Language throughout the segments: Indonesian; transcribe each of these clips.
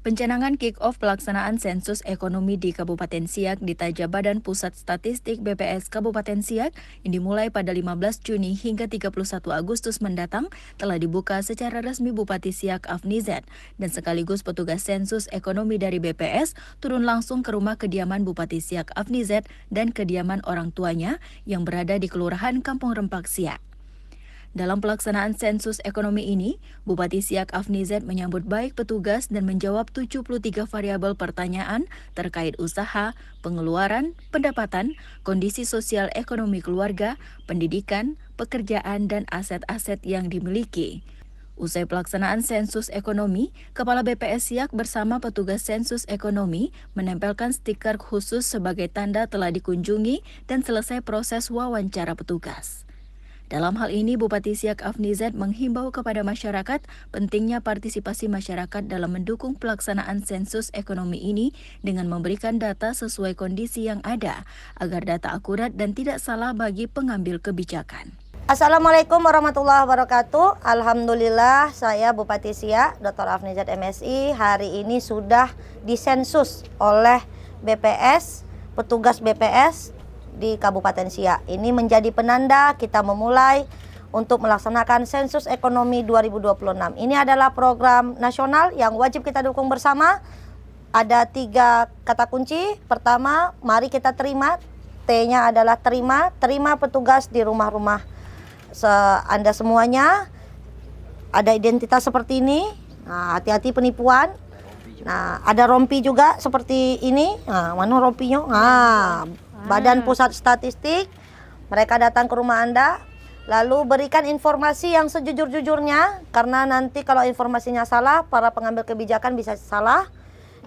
Pencanangan kick-off pelaksanaan sensus ekonomi di Kabupaten Siak ditaja Badan Pusat Statistik BPS Kabupaten Siak yang dimulai pada 15 Juni hingga 31 Agustus mendatang telah dibuka secara resmi Bupati Siak Afnizat dan sekaligus petugas sensus ekonomi dari BPS turun langsung ke rumah kediaman Bupati Siak Afnizat dan kediaman orang tuanya yang berada di Kelurahan Kampung Rempak Siak. Dalam pelaksanaan sensus ekonomi ini, Bupati Siak Afnizat menyambut baik petugas dan menjawab 73 variabel pertanyaan terkait usaha, pengeluaran, pendapatan, kondisi sosial ekonomi keluarga, pendidikan, pekerjaan, dan aset-aset yang dimiliki. Usai pelaksanaan sensus ekonomi, Kepala BPS Siak bersama petugas sensus ekonomi menempelkan stiker khusus sebagai tanda telah dikunjungi dan selesai proses wawancara petugas. Dalam hal ini, Bupati Siak Afnizat menghimbau kepada masyarakat pentingnya partisipasi masyarakat dalam mendukung pelaksanaan sensus ekonomi ini dengan memberikan data sesuai kondisi yang ada, agar data akurat dan tidak salah bagi pengambil kebijakan. Assalamualaikum warahmatullahi wabarakatuh. Alhamdulillah, saya Bupati Siak, Dr. Afnizat MSI, hari ini sudah disensus oleh BPS, petugas BPS di Kabupaten Siak. Ini menjadi penanda kita memulai untuk melaksanakan sensus ekonomi 2026. Ini adalah program nasional yang wajib kita dukung bersama. Ada 3 kata kunci. Pertama, mari kita terima. T-nya adalah terima. Terima petugas di rumah-rumah Anda semuanya. Ada identitas seperti ini. Nah, hati-hati penipuan. Nah, ada rompi juga seperti ini. Nah, mana rompinya? Nah, Badan Pusat Statistik, mereka datang ke rumah Anda, lalu berikan informasi yang sejujur-jujurnya, karena nanti kalau informasinya salah, para pengambil kebijakan bisa salah.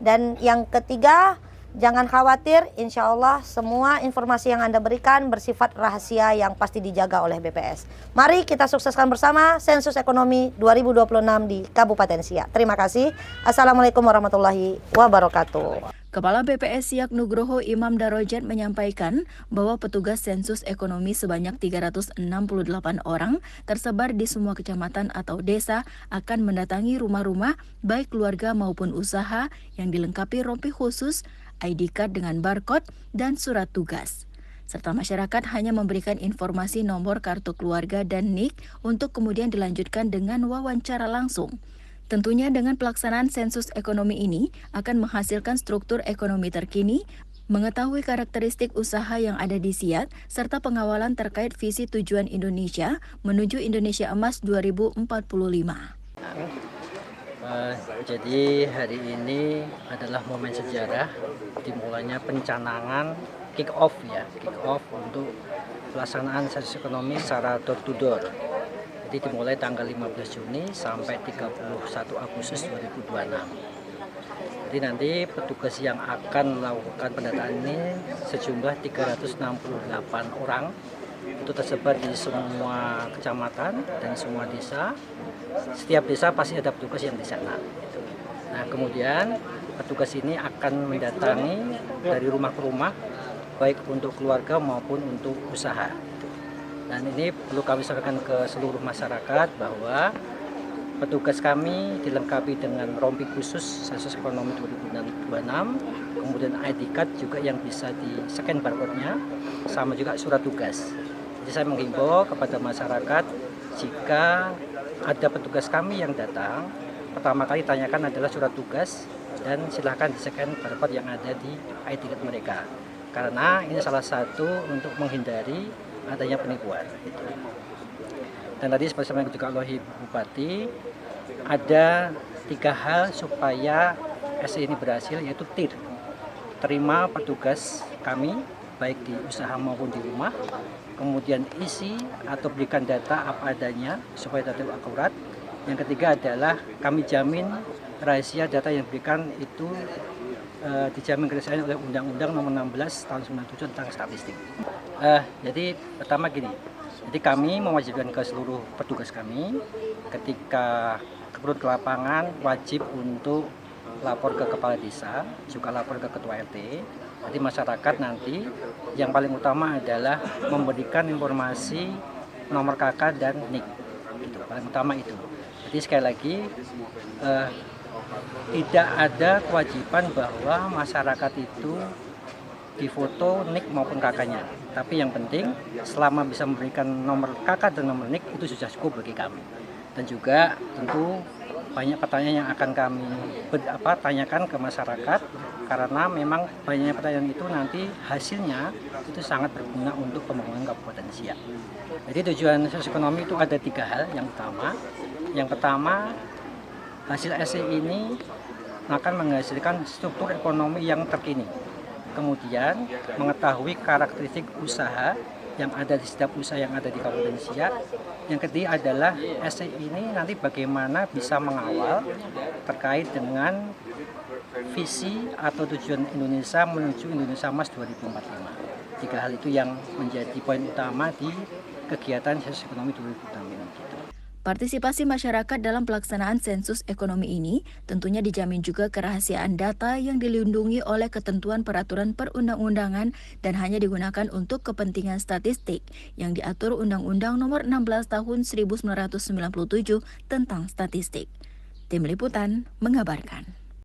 Dan yang ketiga, jangan khawatir, insya Allah semua informasi yang Anda berikan bersifat rahasia yang pasti dijaga oleh BPS. Mari kita sukseskan bersama sensus ekonomi 2026 di Kabupaten Siak. Terima kasih. Assalamualaikum warahmatullahi wabarakatuh. Kepala BPS Siak Nugroho Imam Darojat menyampaikan bahwa petugas sensus ekonomi sebanyak 368 orang tersebar di semua kecamatan atau desa akan mendatangi rumah-rumah baik keluarga maupun usaha yang dilengkapi rompi khusus, ID card dengan barcode, dan surat tugas. Serta masyarakat hanya memberikan informasi nomor kartu keluarga dan NIK untuk kemudian dilanjutkan dengan wawancara langsung. Tentunya dengan pelaksanaan sensus ekonomi ini akan menghasilkan struktur ekonomi terkini, mengetahui karakteristik usaha yang ada di Siak, serta pengawalan terkait visi tujuan Indonesia menuju Indonesia Emas 2045. Jadi hari ini adalah momen sejarah dimulainya pencanangan kick-off untuk pelaksanaan sensus ekonomi secara door to door. Jadi dimulai tanggal 15 Juni sampai 31 Agustus 2026. Jadi nanti petugas yang akan melakukan pendataan ini sejumlah 368 orang. Itu tersebar di semua kecamatan dan semua desa. Setiap desa pasti ada petugas yang di sana. Nah, kemudian petugas ini akan mendatangi dari rumah ke rumah, baik untuk keluarga maupun untuk usaha. Dan ini perlu kami sampaikan ke seluruh masyarakat bahwa petugas kami dilengkapi dengan rompi khusus sensus ekonomi 2026, kemudian ID card juga yang bisa di-scan barcode-nya, sama juga surat tugas. Jadi saya menghimbau kepada masyarakat, jika ada petugas kami yang datang, pertama kali tanyakan adalah surat tugas dan silahkan di-scan barcode yang ada di ID card mereka. Karena ini salah satu untuk menghindari adanya penipuan. Dan tadi seperti yang juga oleh Bupati, ada 3 hal supaya SE ini berhasil, yaitu TIR, terima petugas kami baik di usaha maupun di rumah, kemudian isi atau berikan data apa adanya supaya data akurat. Yang ketiga adalah kami jamin rahasia data yang diberikan itu dijamin kerahasiaan oleh Undang-Undang Nomor 16 Tahun 97 tentang statistik. Jadi pertama gini, jadi kami mewajibkan ke seluruh petugas kami ketika turun ke lapangan wajib untuk lapor ke kepala desa, juga lapor ke ketua RT. Jadi masyarakat nanti yang paling utama adalah memberikan informasi nomor KK dan NIK, gitu, paling utama itu. Jadi sekali lagi tidak ada kewajiban bahwa masyarakat itu difoto NIK maupun KK-nya. Tapi yang penting selama bisa memberikan nomor KK dan nomor NIK itu sudah cukup bagi kami. Dan juga tentu banyak pertanyaan yang akan kami tanyakan ke masyarakat, karena memang banyaknya pertanyaan itu nanti hasilnya itu sangat berguna untuk pembangunan Kabupaten Siak. Jadi tujuan sosioekonomi itu ada 3 hal yang pertama hasil SE ini akan menghasilkan struktur ekonomi yang terkini. Kemudian mengetahui karakteristik usaha yang ada di setiap usaha yang ada di Kabupaten Siak. Yang ketiga adalah SE ini nanti bagaimana bisa mengawal terkait dengan visi atau tujuan Indonesia menuju Indonesia Emas 2045. 3 hal itu yang menjadi poin utama di kegiatan sosioekonomi 2045 gitu. Partisipasi masyarakat dalam pelaksanaan sensus ekonomi ini tentunya dijamin juga kerahasiaan data yang dilindungi oleh ketentuan peraturan perundang-undangan dan hanya digunakan untuk kepentingan statistik yang diatur Undang-Undang Nomor 16 Tahun 1997 tentang statistik. Tim Liputan mengabarkan.